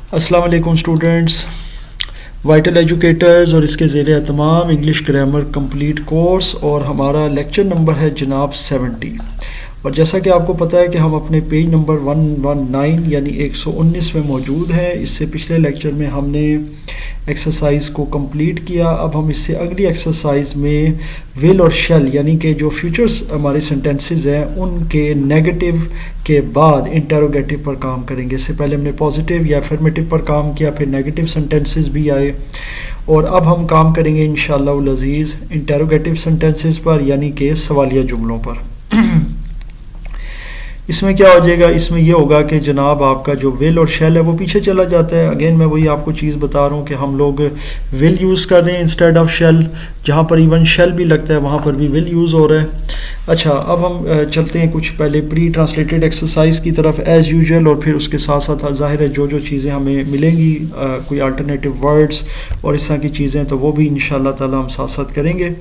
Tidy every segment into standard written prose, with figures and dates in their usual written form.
अस्सलाम वालेकुम students, vital educators और इसके ज़ेरे एहतमाम इंग्लिश ग्रामर कंप्लीट कोर्स और हमारा लेक्चर नंबर है जनाब 70। और जैसा कि आपको पता है कि हम अपने पेज नंबर 119 यानी 119 में मौजूद हैं। इससे पिछले लेक्चर में हमने एक्सरसाइज को कंप्लीट किया। अब हम इससे अगली एक्सरसाइज में विल और शेल यानी कि जो फ्यूचर्स हमारे सेंटेंसेस हैं उनके नेगेटिव के बाद इंटरोगेटिव पर काम करेंगे। इससे पहले हमने पॉजिटिव या अफर्मेटिव पर काम किया, फिर नेगेटिव सेंटेंसेस भी आए और अब हम काम करेंगे इंशाअल्लाह अज़ीज़ इंटरोगेटिव सेंटेंसेस पर यानी कि सवालिया जुमलों पर। इसमें क्या हो जाएगा, इसमें यह होगा कि जनाब आपका जो विल और शेल है वो पीछे चला जाता है। अगेन मैं वही आपको चीज़ बता रहा हूँ कि हम लोग विल यूज़ कर रहे हैं इंस्टेड ऑफ शेल। जहाँ पर इवन शेल भी लगता है वहाँ पर भी विल यूज़ हो रहा है। अच्छा, अब हम चलते हैं कुछ पहले प्री ट्रांसलेटेड एक्सरसाइज की तरफ एज़ यूजुअल, और फिर उसके साथ साथ ज़ाहिर है जो चीज़ें हमें मिलेंगी कोई अल्टरनेटिव वर्ड्स और इस तरह की चीज़ें तो वो भी इंशाअल्लाह ताला हम साथ साथ करेंगे।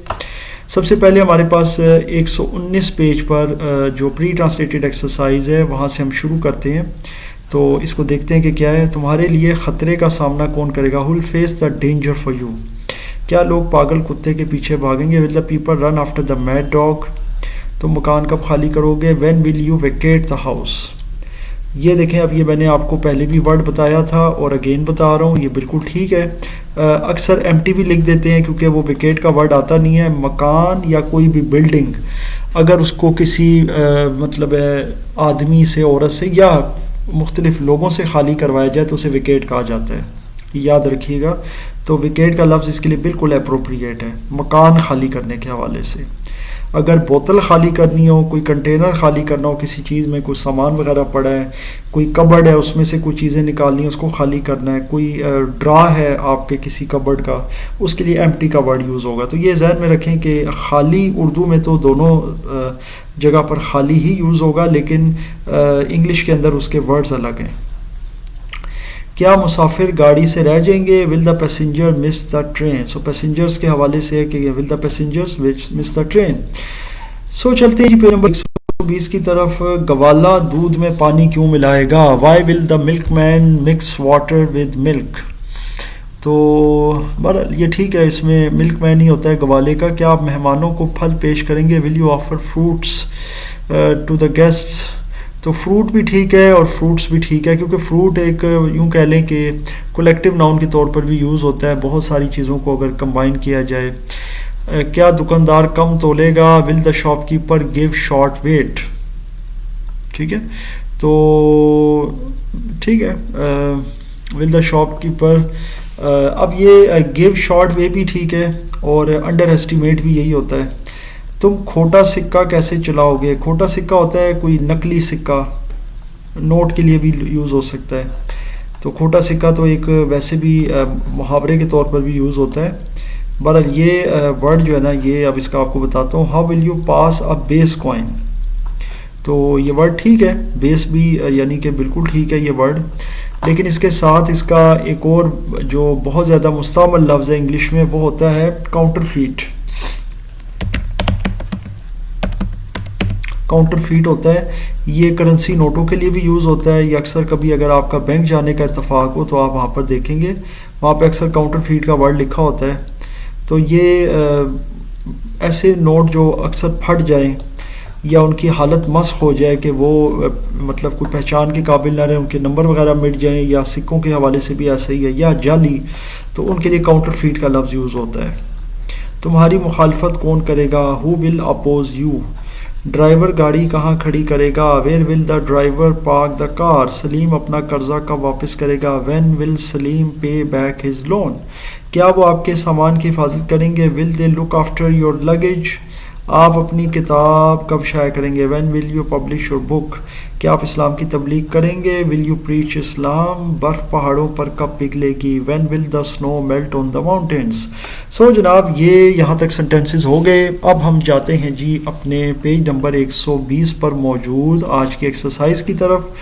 सबसे पहले हमारे पास 119 पेज पर जो प्री ट्रांसलेटेड एक्सरसाइज है वहाँ से हम शुरू करते हैं। तो इसको देखते हैं कि क्या है। तुम्हारे लिए ख़तरे का सामना कौन करेगा? Who will face the danger for you? क्या लोग पागल कुत्ते के पीछे भागेंगे? Will the people run after the mad dog? तुम मकान कब खाली करोगे? When will you vacate the house? ये देखें, अब ये मैंने आपको पहले भी वर्ड बताया था और अगेन बता रहा हूँ, ये बिल्कुल ठीक है। अक्सर एम्प्टी भी लिख देते हैं क्योंकि वो विकेट का वर्ड आता नहीं है। मकान या कोई भी बिल्डिंग अगर उसको किसी मतलब आदमी से, औरत से या मुख्तलिफ लोगों से खाली करवाया जाए तो उसे विकेट कहा जाता है, याद रखिएगा। तो विकेट का लफ्ज़ इसके लिए बिल्कुल अप्रोप्रिएट है मकान खाली करने के हवाले से। अगर बोतल खाली करनी हो, कोई कंटेनर खाली करना हो, किसी चीज़ में कुछ सामान वगैरह पड़ा है, कोई कबर्ड है उसमें से कुछ चीज़ें निकालनी है उसको खाली करना है, कोई ड्रा है आपके किसी कबर्ड का, उसके लिए एम्प्टी का वर्ड यूज़ होगा। तो ये ज़हन में रखें कि खाली उर्दू में तो दोनों जगह पर खाली ही यूज़ होगा, लेकिन इंग्लिश के अंदर उसके वर्ड्स अलग हैं। क्या मुसाफिर गाड़ी से रह जाएंगे? Will the passenger miss the train? So passengers के हवाले से है कि will the passengers miss the train. So चलते हैं पेज नंबर 120 की तरफ। गवाला दूध में पानी क्यों मिलाएगा? Why will the milk man mix water with milk? तो बहरहाल ये ठीक है, इसमें मिल्क मैन ही होता है गवाले का। क्या आप मेहमानों को फल पेश करेंगे? Will you offer fruits to the guests? तो फ्रूट भी ठीक है और फ्रूट्स भी ठीक है, क्योंकि फ्रूट एक यूँ कह लें कि कलेक्टिव नाउन के तौर पर भी यूज़ होता है बहुत सारी चीज़ों को अगर कंबाइन किया जाए। क्या दुकानदार कम तोलेगा? Will the shopkeeper give short weight? ठीक है, तो ठीक है, विल द शॉपकीपर। अब ये गिव शॉर्ट वे भी ठीक है और अंडर एस्टिमेट भी यही होता है। तुम खोटा सिक्का कैसे चलाओगे? खोटा सिक्का होता है कोई नकली सिक्का, नोट के लिए भी यूज़ हो सकता है। तो खोटा सिक्का तो एक वैसे भी मुहावरे के तौर पर भी यूज़ होता है। बहरहाल ये वर्ड जो है ना, ये अब इसका आपको बताता हूँ। How will you pass a base coin? तो ये वर्ड ठीक है, बेस भी यानी कि बिल्कुल ठीक है ये वर्ड, लेकिन इसके साथ इसका एक और जो बहुत ज़्यादा मुस्तअमल लफ्ज़ है इंग्लिश में वो होता है काउंटरफीट। काउंटरफीट होता है, ये करेंसी नोटों के लिए भी यूज़ होता है। ये अक्सर कभी अगर आपका बैंक जाने का इत्तेफाक हो तो आप वहाँ पर देखेंगे, वहाँ पे अक्सर काउंटरफीट का वर्ड लिखा होता है। तो ये ऐसे नोट जो अक्सर फट जाएं या उनकी हालत मस्क हो जाए कि वो मतलब कोई पहचान के काबिल ना रहे, उनके नंबर वगैरह मिट जाएं, या सिक्कों के हवाले से भी ऐसा ही है, या जाली, तो उनके लिए काउंटरफीट का लफ्ज़ यूज़ होता है। तुम्हारी मुखालफत कौन करेगा? Who will oppose you? Driver गाड़ी कहाँ खड़ी करेगा? Where will the driver park the car? Salim अपना कर्जा कब वापस करेगा? व्हेन विल सलीम पे बैक हिज लोन? क्या वो आपके सामान की हिफाजत करेंगे? Will they look after your luggage? आप अपनी किताब कब शाया करेंगे? When will you publish your book? क्या आप इस्लाम की तबलीग करेंगे? Will you preach Islam? बर्फ़ पहाड़ों पर कब पिघलेगी? When will the snow melt on the mountains? So जनाब ये यहाँ तक सेंटेंसेस हो गए। अब हम जाते हैं जी अपने पेज नंबर 120 पर मौजूद आज की एक्सरसाइज की तरफ।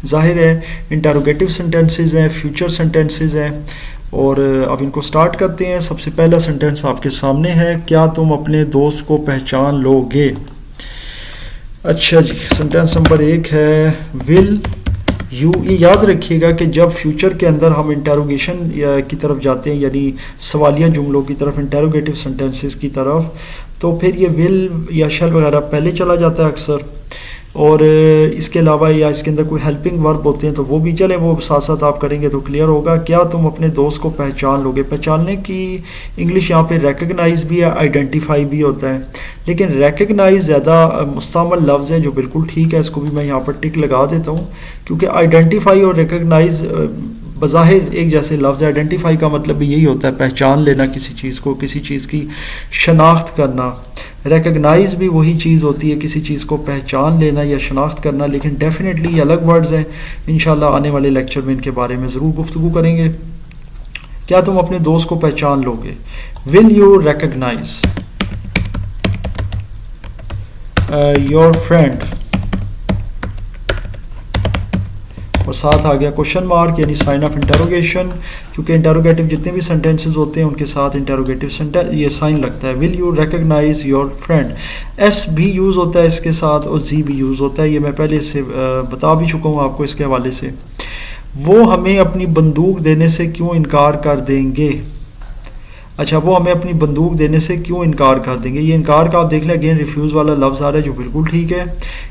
जाहिर है इंटरोगेटिव सेंटेंसेस हैं, फ्यूचर सेंटेंसेस हैं, और अब इनको स्टार्ट करते हैं। सबसे पहला सेंटेंस आपके सामने है, क्या तुम अपने दोस्त को पहचान लोगे? अच्छा जी, सेंटेंस नंबर 1 है, विल ये याद रखिएगा कि जब फ्यूचर के अंदर हम इंटेरोगेशन की तरफ जाते हैं, यानी सवालिया जुमलों की तरफ, इंटेरोगेटिव सेंटेंसेस की तरफ, तो फिर ये विल या शैल वगैरह पहले चला जाता है अक्सर। और इसके अलावा या इसके अंदर कोई हेल्पिंग वर्ब होते हैं तो वो भी चले, वो साथ साथ आप करेंगे तो क्लियर होगा। क्या तुम अपने दोस्त को पहचान लोगे? पहचानने की इंग्लिश यहाँ पे रिकग्नाइज भी है, आइडेंटिफाई भी होता है, लेकिन रिकग्नाइज ज़्यादा मुस्तमल लफ्ज़ है जो बिल्कुल ठीक है, इसको भी मैं यहाँ पर टिक लगा देता हूँ, क्योंकि आइडेंटिफाई और रिकग्नाइज बज़ाहिर एक जैसे लफ्ज़। आइडेंटिफाई का मतलब भी यही होता है पहचान लेना किसी चीज़ को, किसी चीज़ की शनाख्त करना। रिकग्नाइज भी वही चीज़ होती है, किसी चीज़ को पहचान लेना या शनाख्त करना, लेकिन डेफिनेटली अलग वर्ड्स हैं। इंशाल्लाह आने वाले लेक्चर में इनके बारे में ज़रूर गुफ्तगू करेंगे। क्या तुम अपने दोस्त को पहचान लोगे? Will you recognise your friend? और साथ आ गया क्वेश्चन मार्क यानी साइन ऑफ इंटेरोगेशन, क्योंकि इंटेरोगेटिव जितने भी सेंटेंसेस होते हैं उनके साथ इंटेरोगेटिव ये साइन लगता है। Will you recognise your friend? एस भी यूज़ होता है इसके साथ और जी भी यूज़ होता है, ये मैं पहले से बता भी चुका हूँ आपको इसके हवाले से। वो हमें अपनी बंदूक देने से क्यों इनकार कर देंगे? अच्छा, वो हमें अपनी बंदूक देने से क्यों इनकार कर देंगे? ये इनकार का आप देख लें, अगेन रिफ्यूज़ वाला लफ्ज़ आ रहा है जो बिल्कुल ठीक है,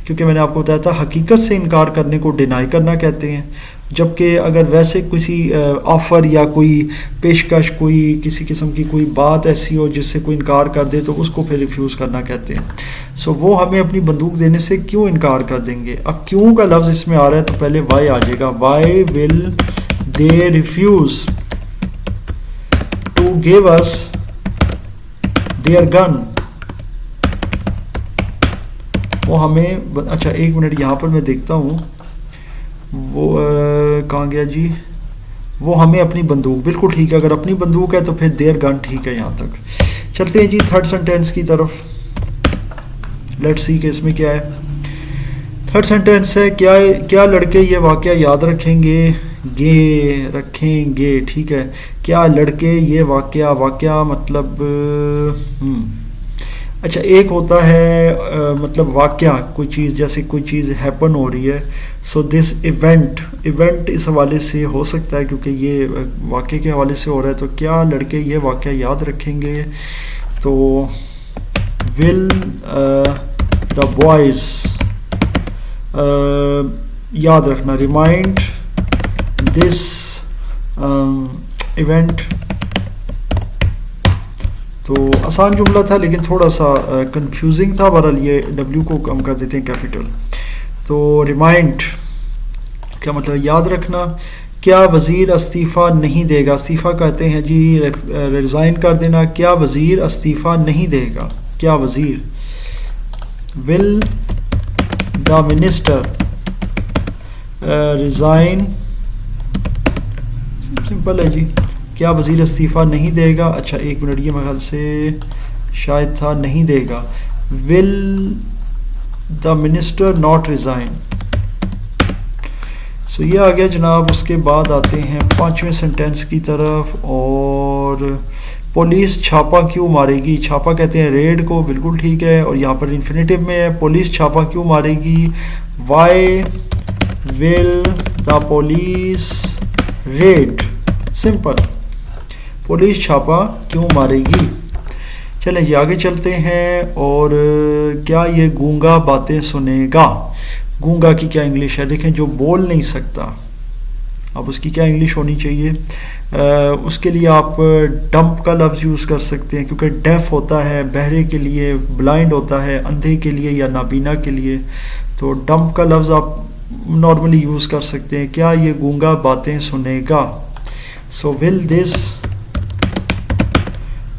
क्योंकि मैंने आपको बताया था हकीकत से इनकार करने को डिनाई करना कहते हैं, जबकि अगर वैसे किसी ऑफ़र या कोई पेशकश, कोई किसी किस्म की कोई बात ऐसी हो जिससे कोई इनकार कर दे तो उसको फिर रिफ्यूज़ करना कहते हैं। सो वो हमें अपनी बंदूक देने से क्यों इनकार कर देंगे? अब क्यों का लफ्ज़ इसमें आ रहा है तो पहले वाई आ जाएगा। Why will they refuse to give us their gun? वो हमें, अच्छा एक मिनट यहाँ पर मैं देखता हूँ, वो कहाँ गया जी? वो हमें अपनी बंदूक, बिल्कुल ठीक है, अगर अपनी बंदूक है तो फिर देयर गन ठीक है। यहाँ तक चलते हैं जी थर्ड सेंटेंस की तरफ। लेट्स सी कि इसमें क्या है। थर्ड सेंटेंस है, क्या लड़के ये वाकया याद रखेंगे, ठीक है। क्या लड़के ये वाकया मतलब अच्छा, एक होता है मतलब वाकया, कोई चीज़, जैसे कोई चीज़ हैपन हो रही है, सो दिस इवेंट इस हवाले से हो सकता है, क्योंकि ये वाकये के हवाले से हो रहा है। तो क्या लड़के ये वाकया याद रखेंगे? तो विल द बॉयज़ याद रखना, रिमाइंड दिस इवेंट। तो आसान जुमला था लेकिन थोड़ा सा कंफ्यूजिंग था। बहरहाल ये W को कम कर देते हैं कैपिटल। तो रिमाइंड क्या मतलब? याद रखना। क्या वज़ीर इस्तीफ़ा नहीं देगा? इस्तीफ़ा कहते हैं जी रिज़ाइन कर देना। क्या वज़ीर इस्तीफ़ा नहीं देगा? क्या वज़ीर? Will the minister resign? Simple है जी, क्या वज़ीर इस्तीफ़ा नहीं देगा? अच्छा एक मिनट, ये मेरे ख्याल से शायद था नहीं देगा। Will the minister not resign? So ये आ गया जनाब। उसके बाद आते हैं पांचवें सेंटेंस की तरफ। और पुलिस छापा क्यों मारेगी? छापा कहते हैं रेड को, बिल्कुल ठीक है, और यहाँ पर इन्फिनेटिव में है। पुलिस छापा क्यों मारेगी? Why will the police raid? Simple, police छापा क्यों मारेगी। चलें जी आगे चलते हैं। और क्या ये गूंगा बातें सुनेगा? गूंगा की क्या इंग्लिश है? देखें, जो बोल नहीं सकता, अब उसकी क्या इंग्लिश होनी चाहिए? उसके लिए आप डंप का लफ्ज़ यूज़ कर सकते हैं, क्योंकि डेफ होता है बहरे के लिए, ब्लाइंड होता है अंधे के लिए या नाबीना के लिए। तो डंप का लफ्ज़ आप नॉर्मली यूज़ कर सकते हैं। क्या ये गूंगा बातें सुनेगा? सो विल दिस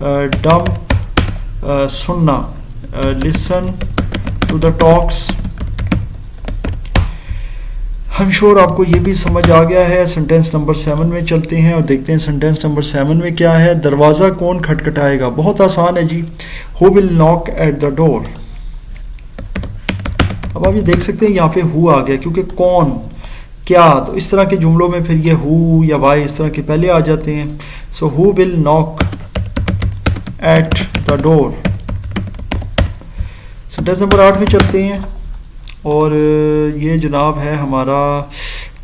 डंप सुनना, लिसन टू द टॉक्स। हम श्योर आपको ये भी समझ आ गया है। सेंटेंस नंबर 7 में चलते हैं और देखते हैं सेंटेंस नंबर 7 में क्या है। दरवाज़ा कौन खटखटाएगा? बहुत आसान है जी। Who will knock at the door? अब आप ये देख सकते हैं यहाँ पे हु आ गया, क्योंकि कौन, क्या, तो इस तरह के जुमलों में फिर ये हु या वाई इस तरह के पहले आ जाते हैं। So who will knock at the door. Sentence number 8 में चलते हैं और ये जनाब है हमारा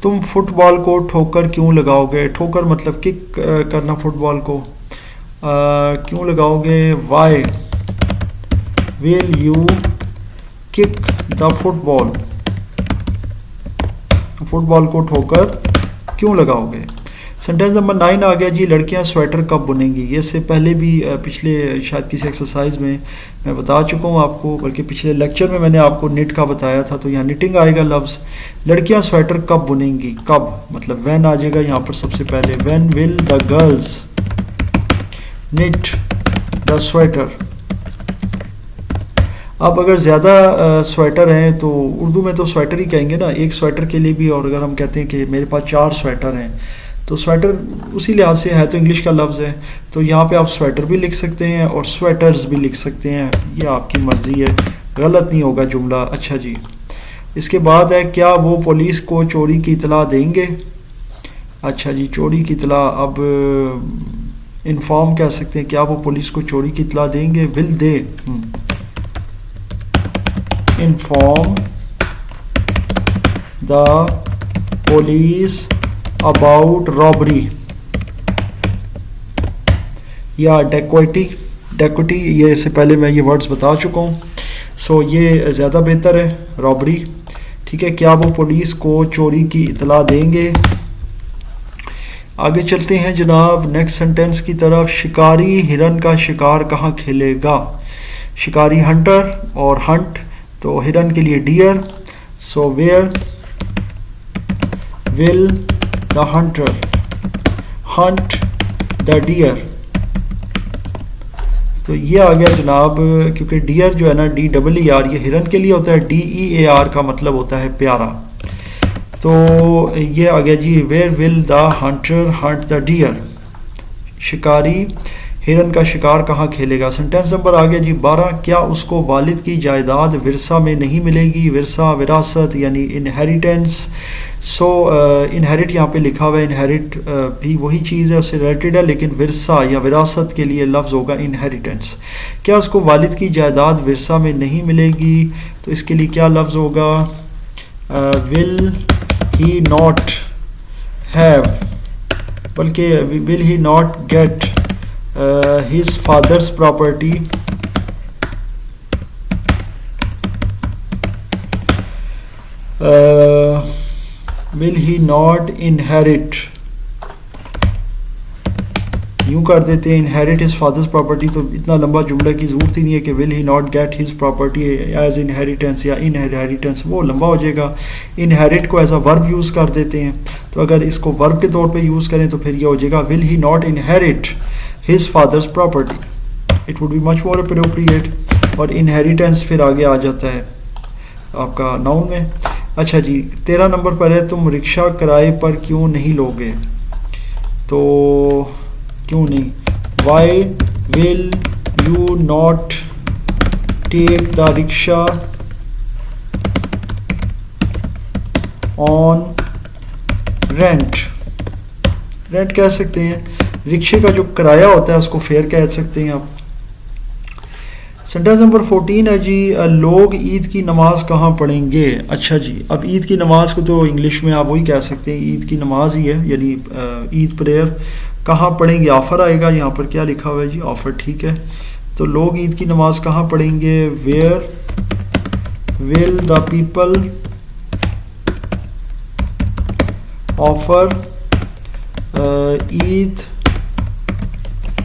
तुम फुटबॉल को ठोकर क्यों लगाओगे? ठोकर मतलब किक करना फुटबॉल को। क्यों लगाओगे? Why will you kick the football? Football को ठोकर क्यों लगाओगे? सेंटेंस नंबर 9 आ गया जी, लड़कियां स्वेटर कब बुनेंगी? ये से पहले भी पिछले शायद किसी एक्सरसाइज में मैं बता चुका हूँ आपको, बल्कि पिछले लेक्चर में मैंने आपको निट का बताया था। तो यहाँ निटिंग आएगा लफ्ज़। लड़कियां स्वेटर कब बुनेंगी? कब मतलब व्हेन आ जाएगा यहाँ पर सबसे पहले। When will the girls knit the sweater? अब अगर ज़्यादा स्वेटर हैं तो उर्दू में तो स्वेटर ही कहेंगे ना, एक स्वेटर के लिए भी। और अगर हम कहते हैं कि मेरे पास 4 स्वेटर हैं, तो स्वेटर उसी लिहाज से है तो इंग्लिश का लफ्ज़ है, तो यहाँ पे आप स्वेटर भी लिख सकते हैं और स्वेटर्स भी लिख सकते हैं, ये आपकी मर्ज़ी है, गलत नहीं होगा जुमला। अच्छा जी, इसके बाद है, क्या वो पुलिस को चोरी की इतला देंगे? अच्छा जी, चोरी की इतला, अब इन्फॉर्म कह सकते हैं, क्या वो पुलिस को चोरी की इतला देंगे? Will they inform the police about robbery या डेकोटी, ये इससे पहले मैं ये वर्ड्स बता चुका हूँ, सो ये ज़्यादा बेहतर है, रॉबरी। ठीक है, क्या वो पुलिस को चोरी की इतला देंगे? आगे चलते हैं जनाब नेक्स्ट सेंटेंस की तरफ। शिकारी हिरन का शिकार कहाँ खेलेगा? शिकारी हंटर और हंट, तो हिरन के लिए deer, so where will the hunter hunt the deer? तो ये आ गया जनाब, क्योंकि डियर जो है ना, DEER, ये हिरन के लिए होता है, DEAR का मतलब होता है प्यारा। तो ये आ गया जी, where will the hunter hunt the deer? शिकारी हिरन का शिकार कहाँ खेलेगा? सेंटेंस नंबर आ गया जी 12, क्या उसको वालिद की जायदाद विरसा में नहीं मिलेगी? विरसा विरासत यानी इनहेरिटेंस। सो इनहेरिट यहाँ पे लिखा हुआ है, इनहेरिट भी वही चीज़ है, उससे रिलेटेड है, लेकिन विरसा या विरासत के लिए लफ्ज़ होगा इनहेरिटेंस। क्या उसको वालिद की जायदाद विरसा में नहीं मिलेगी? तो इसके लिए क्या लफ्ज़ होगा? विल ही नॉट हैव, बल्कि will he not gate his father's property will he not inherit, यूँ कर देते हैं inherit his father's property, तो इतना लंबा जुमला की ज़रूरत ही नहीं है कि will he not get his property as inheritance या inheritance, वो लंबा हो जाएगा। inherit को एज अ वर्ब यूज़ कर देते हैं, तो अगर इसको वर्ब के तौर पे यूज़ करें तो फिर ये हो जाएगा will he not inherit his father's property, it would be much more appropriate। और inheritance फिर आगे आ जाता है आपका नाउन में। अच्छा जी, 13 नंबर पर है, तुम रिक्शा किराए पर क्यों नहीं लोगे? तो क्यों नहीं, why will you not take the rickshaw on rent? Rent कह सकते हैं, रिक्शे का जो किराया होता है उसको फेयर कह सकते हैं आप। सेंटेंस नंबर 14 है जी, लोग ईद की नमाज कहाँ पढ़ेंगे? अच्छा जी, अब ईद की नमाज को तो इंग्लिश में आप वही कह सकते हैं, ईद की नमाज ही है, यानी ईद प्रेयर। कहाँ पढ़ेंगे? ऑफर आएगा, यहाँ पर क्या लिखा हुआ है जी? ऑफर, ठीक है। तो लोग ईद की नमाज कहाँ पढ़ेंगे? Where will the people offer Eid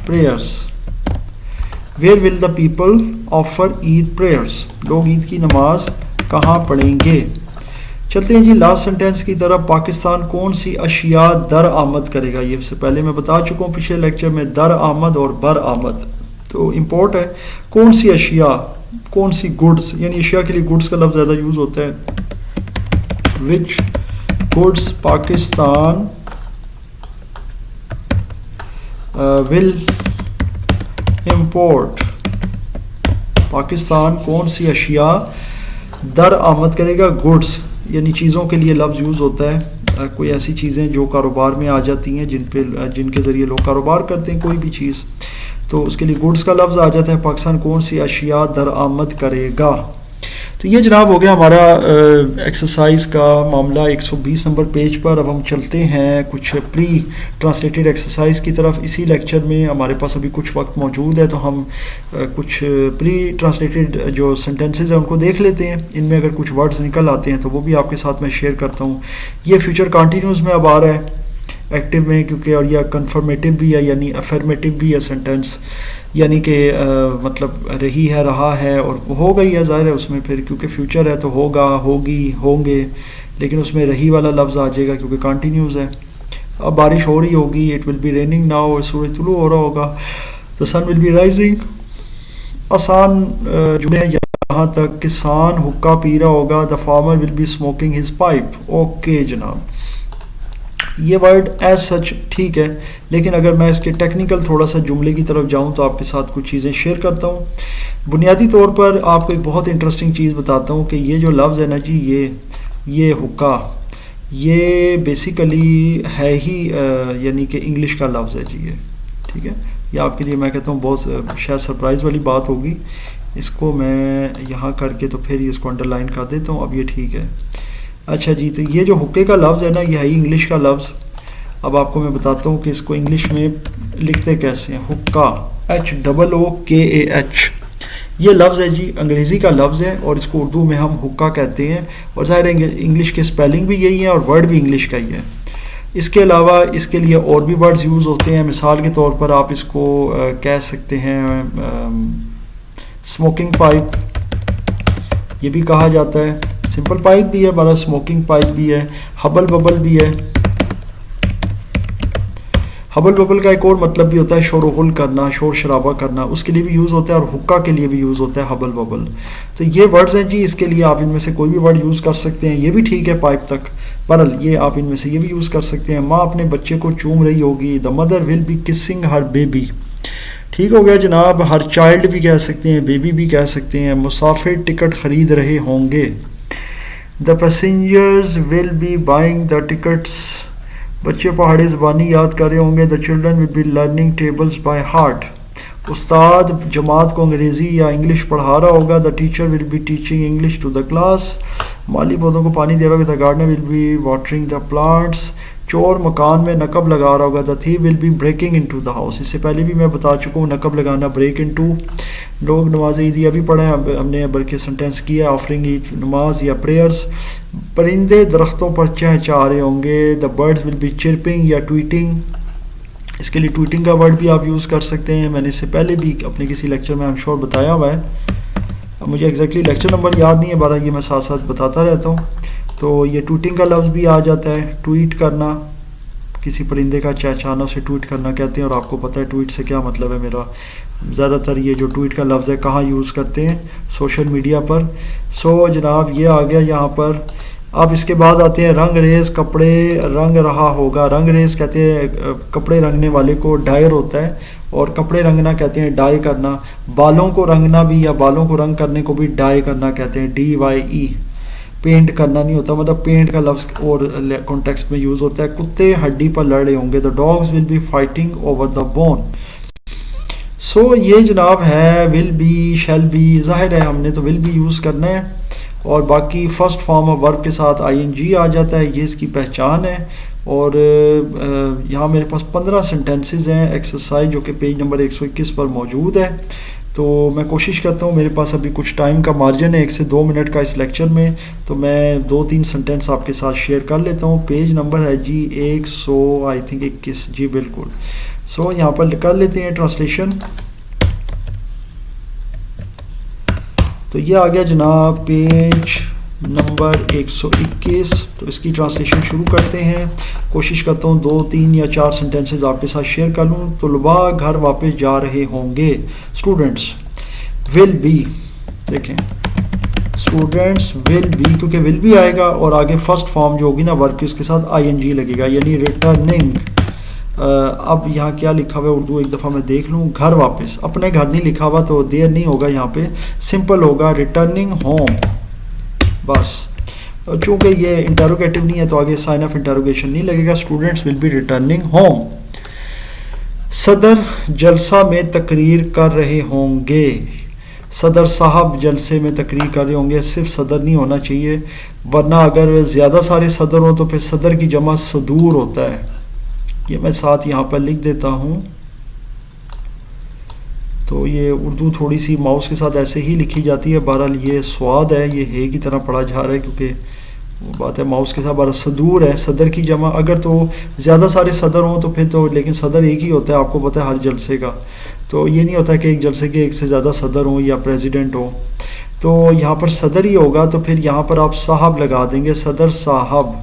prayers? Where will the people offer Eid prayers? लोग ईद की नमाज कहाँ पढ़ेंगे? चलते हैं जी लास्ट सेंटेंस की तरफ। पाकिस्तान कौन सी अशिया दर आमद करेगा? ये से पहले मैं बता चुका हूँ पिछले लेक्चर में, दर आमद और बर आमद तो इम्पोर्ट है। कौन सी अशिया, कौन सी गुड्स, यानी अशिया के लिए गुड्स का लफ्ज़ ज़्यादा यूज़ होता है। Which goods Pakistan will import? Pakistan कौन सी अशिया दर आमद करेगा? गुड्स यानी चीज़ों के लिए लफ्ज़ यूज़ होता है, कोई ऐसी चीज़ें जो कारोबार में आ जाती हैं, जिनके ज़रिए लोग कारोबार करते हैं कोई भी चीज़, तो उसके लिए गुड्स का लफ्ज़ आ जाता है। पाकिस्तान कौन सी अशिया दर आमद करेगा? तो तो ये जनाब हो गया हमारा एक्सरसाइज का मामला 120 नंबर पेज पर। अब हम चलते हैं कुछ प्री ट्रांसलेटेड एक्सरसाइज की तरफ। इसी लेक्चर में हमारे पास अभी कुछ वक्त मौजूद है, तो हम कुछ प्री ट्रांसलेटेड जो सेंटेंसेस हैं उनको देख लेते हैं। इनमें अगर कुछ वर्ड्स निकल आते हैं तो वो भी आपके साथ मैं शेयर करता हूँ। ये फ्यूचर कंटिन्यूस में अब आ रहा है एक्टिव में, क्योंकि और यह कन्फर्मेटिव भी है यानी अफर्मेटिव भी है सेंटेंस, यानी कि मतलब रही है, रहा है और हो गई है, ज़ाहिर है उसमें फिर क्योंकि फ्यूचर है तो होगा, होगी, होंगे, लेकिन उसमें रही वाला लफ्ज़ आ जाएगा क्योंकि कंटिन्यूस है। अब बारिश हो रही होगी, it will be raining now, सूरज तुलू हो रहा होगा, the sun will be rising. आसान जुमले हैं यहाँ तक। किसान हुक्का पी रहा होगा, the farmer will be smoking his pipe. Okay जनाब, ये वर्ड एज सच ठीक है, लेकिन अगर मैं इसके टेक्निकल थोड़ा सा जुमले की तरफ जाऊं तो आपके साथ कुछ चीज़ें शेयर करता हूं। बुनियादी तौर पर आपको एक बहुत इंटरेस्टिंग चीज़ बताता हूं कि ये जो लफ्ज़ है ना जी, ये हुक्का, ये बेसिकली है ही यानी कि इंग्लिश का लफ्ज़ है जी, ये ठीक है। ये आपके लिए मैं कहता हूँ बहुत शायद सरप्राइज़ वाली बात होगी। इसको मैं यहाँ करके तो फिर इसको अंडरलाइन कर देता हूँ। अब ये ठीक है। अच्छा जी, तो ये जो हुक्के का लफ्ज़ है ना, ये है ही इंग्लिश का लफ्ज़। अब आपको मैं बताता हूँ कि इसको इंग्लिश में लिखते कैसे हैं। हुक्का, HOOKAH, ये लफ्ज़ है जी, अंग्रेज़ी का लफ्ज़ है और इसको उर्दू में हम हुक्का कहते हैं। और ज़ाहिर है इंग्लिश के स्पेलिंग भी यही है और वर्ड भी इंग्लिश का ही है। इसके अलावा इसके लिए और भी वर्ड्स यूज़ होते हैं। मिसाल के तौर पर आप इसको कह सकते हैं स्मोकिंग पाइप, ये भी कहा जाता है। सिंपल पाइप भी है हमारा, स्मोकिंग पाइप भी है, हबल बबल भी है। हबल बबल का एक और मतलब भी होता है शोर गुल करना, शोर शराबा करना, उसके लिए भी यूज़ होता है और हुक्का के लिए भी यूज़ होता है हबल बबल। तो ये वर्ड्स हैं जी, इसके लिए आप इनमें से कोई भी वर्ड यूज़ कर सकते हैं। ये भी ठीक है पाइप तक, बहरहाल ये आप इनमें से ये भी यूज़ कर सकते हैं। माँ अपने बच्चे को चूम रही होगी, the mother will be kissing her baby. ठीक हो गया जनाब। हर चाइल्ड भी कह सकते हैं, बेबी भी कह सकते हैं। मुसाफिर टिकट ख़रीद रहे होंगे, the passengers will be buying the tickets. बच्चे पहाड़ी ज़बानी याद कर रहे होंगे, the children will be learning tables by heart. उस्ताद जमात को अंग्रेज़ी या इंग्लिश पढ़ा रहा होगा, the teacher will be teaching English to the class. माली पौधों को पानी दे रहा होगा, the gardener will be watering the plants. चोर मकान में नकब लगा रहा होगा, the thief will be breaking into the house. इससे पहले भी मैं बता चुका हूँ नकब लगाना, ब्रेक इनटू। लोग नमाज ईद अभी पढ़े हैं हमने, बल्कि सेंटेंस किया ऑफरिंग ईद नमाज या प्रेयर्स। परिंदे दरख्तों पर चहचहा रहे होंगे, the birds will be chirping या ट्वीटिंग। इसके लिए ट्वीटिंग का वर्ड भी आप यूज़ कर सकते हैं। मैंने इससे पहले भी अपने किसी लेक्चर में आई एम श्योर बताया हुआ है। अब मुझे एग्जैक्टली लेक्चर नंबर याद नहीं है, बारह ये मैं साथ साथ बताता रहता हूँ। तो ये ट्वीटिंग का लफ्ज़ भी आ जाता है, ट्वीट करना, किसी परिंदे का चहचहाना, उसे ट्वीट करना कहते हैं। और आपको पता है ट्वीट से क्या मतलब है मेरा। ज़्यादातर ये जो ट्वीट का लफ्ज़ है कहाँ यूज़ करते हैं, सोशल मीडिया पर। सो जनाब ये आ गया यहाँ पर। अब इसके बाद आते हैं रंग रेज, कपड़े रंग रहा होगा। रंग रेज कहते हैं कपड़े रंगने वाले को, डायर होता है, और कपड़े रंगना कहते हैं डाई करना। बालों को रंगना भी या बालों को रंग करने को भी डाई करना कहते हैं, DYE। पेंट करना नहीं होता, मतलब पेंट का लफ्ज़ और कॉन्टेक्स्ट में यूज़ होता है। कुत्ते हड्डी पर लड़ रहे होंगे, the dogs will be fighting over the bone. So ये जनाब है विल बी, शैल बी। ज़ाहिर है हमने तो विल बी यूज़ करना है और बाकी फर्स्ट फॉर्म ऑफ वर्ब के साथ ING आ जाता है, ये इसकी पहचान है। और यहाँ मेरे पास 15 सेंटेंसेस हैं एक्सरसाइज जो कि पेज नंबर 121 पर मौजूद है। तो मैं कोशिश करता हूँ, मेरे पास अभी कुछ टाइम का मार्जिन है 1 से 2 मिनट का इस लेक्चर में, तो मैं 2-3 सेंटेंस आपके साथ शेयर कर लेता हूँ। पेज नंबर है जी 100 आई थिंक 21 जी बिल्कुल। सो यहाँ पर कर लेते हैं ट्रांसलेशन। तो ये आ गया जनाब पेज नंबर 121। तो इसकी ट्रांसलेशन शुरू करते हैं। कोशिश करता हूँ 2, 3 या 4 सेंटेंसेस आपके साथ शेयर कर लूँ। तुलबा घर वापस जा रहे होंगे, स्टूडेंट्स विल बी। देखें स्टूडेंट्स विल बी, क्योंकि विल बी आएगा और आगे फर्स्ट फॉर्म जो होगी ना वर्ब की उसके साथ ING लगेगा, यानी रिटर्निंग। अब यहाँ क्या लिखा हुआ है उर्दू एक दफ़ा मैं देख लूँ। घर वापस, अपने घर नहीं लिखा हुआ तो देर नहीं होगा, यहाँ पे सिंपल होगा रिटर्निंग होम बस। चूँकि ये इंटरोगेटिव नहीं है तो आगे साइन ऑफ इंटरोगेशन नहीं लगेगा। Students will be returning home. सदर जलसा में तकरीर कर रहे होंगे, सदर साहब जलसे में तकरीर कर रहे होंगे, सिर्फ सदर नहीं होना चाहिए, वरना अगर ज़्यादा सारे सदर हो तो फिर सदर की जमा सदूर होता है। ये मैं साथ यहाँ पर लिख देता हूँ। तो ये उर्दू थोड़ी सी माउस के साथ ऐसे ही लिखी जाती है, बहरहाल ये स्वाद है, ये है की तरह पढ़ा जा रहा है, क्योंकि वो बात है माउस के साथ बड़ा सदूर है, सदर की जमा। अगर तो ज़्यादा सारे सदर हों तो फिर तो, लेकिन सदर एक ही होता है, आपको पता है हर जलसे का। तो ये नहीं होता कि एक जलसे के एक से ज़्यादा सदर हों या प्रेसिडेंट हो। तो यहाँ पर सदर ही होगा, तो फिर यहाँ पर आप साहब लगा देंगे, सदर साहब।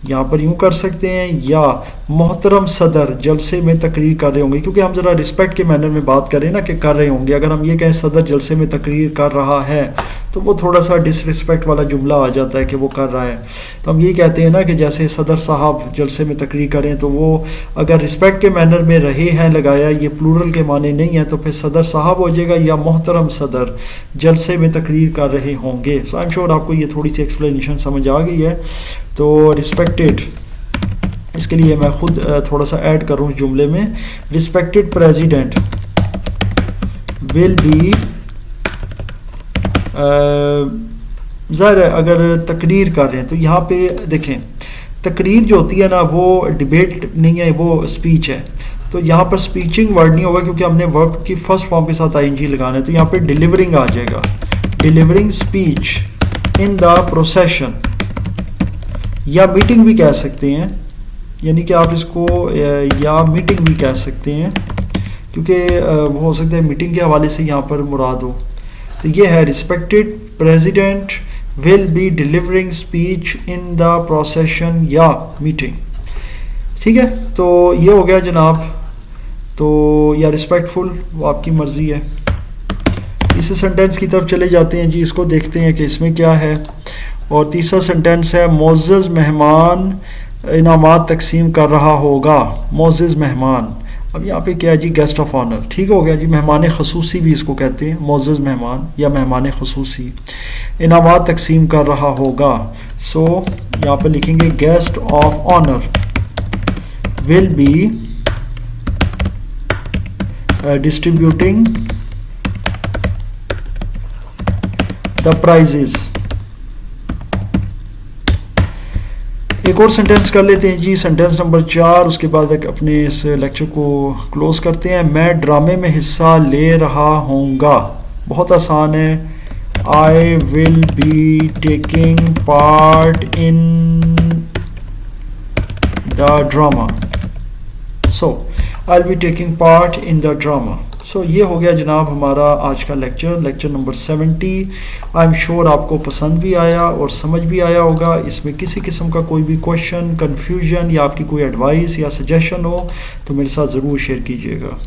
यहाँ पर यूँ कर सकते हैं, या मोहतरम सदर जलसे में तकरीर कर रहे होंगे, क्योंकि हम ज़रा रिस्पेक्ट के मैनर में बात करें ना कि कर रहे होंगे। अगर हम ये कहें सदर जलसे में तकरीर कर रहा है तो वो थोड़ा सा डिसरिस्पेक्ट वाला जुमला आ जाता है कि वो कर रहा है। तो हम ये कहते हैं ना कि जैसे सदर साहब जलसे में तकरीर करें, तो वो अगर रिस्पेक्ट के मैनर में रहे हैं लगाया, ये प्लूरल के माने नहीं है, तो फिर सदर साहब हो जाएगा, या मोहतरम सदर जलसे में तकरीर कर रहे होंगे। सो आई एम श्योर आपको ये थोड़ी सी एक्सप्लेनेशन समझ आ गई है। तो रिस्पेक्टेड, इसके लिए मैं खुद थोड़ा सा ऐड करूँ जुमले में, रिस्पेक्टेड प्रेसिडेंट विल बी, ज़ाहिर है अगर तकरीर कर रहे हैं तो यहाँ पे देखें, तकरीर जो होती है ना वो डिबेट नहीं है, वो स्पीच है। तो यहाँ पर स्पीचिंग वर्ड नहीं होगा, क्योंकि हमने वर्ब की फर्स्ट फॉर्म के साथ आईएनजी लगाना है। तो यहाँ पे डिलीवरिंग आ जाएगा, delivering speech in the procession, या मीटिंग भी कह सकते हैं, यानी कि आप इसको या मीटिंग भी कह सकते हैं, क्योंकि वो हो सकता है मीटिंग के हवाले से यहाँ पर मुराद हो। तो ये है respected president will be delivering speech in the procession या मीटिंग। ठीक है, तो ये हो गया जनाब। तो या रिस्पेक्टफुल, वो आपकी मर्ज़ी है। इस सेंटेंस की तरफ चले जाते हैं जी, इसको देखते हैं कि इसमें क्या है। और तीसरा सेंटेंस है, मोअज़्ज़ज़ मेहमान इनामात तकसीम कर रहा होगा। मोअज़्ज़ज़ मेहमान, अब यहाँ पे क्या है जी, गेस्ट ऑफ ऑनर। ठीक हो गया जी, मेहमान खसूसी भी इसको कहते हैं, मोअज़्ज़ज़ मेहमान या मेहमान खसूसी इनामात तकसीम कर रहा होगा। सो यहाँ पर लिखेंगे guest of honour will be distributing the prizes. एक और सेंटेंस कर लेते हैं जी, सेंटेंस नंबर 4, उसके बाद अपने इस लेक्चर को क्लोज करते हैं। मैं ड्रामे में हिस्सा ले रहा होऊंगा, बहुत आसान है, I will be taking part in the drama. So I will be taking part in the drama. So ये हो गया जनाब हमारा आज का lecture number 70। I am sure आपको पसंद भी आया और समझ भी आया होगा। इसमें किसी किस्म का कोई भी क्वेश्चन, कन्फ्यूजन या आपकी कोई एडवाइस या सजेशन हो तो मेरे साथ ज़रूर शेयर कीजिएगा।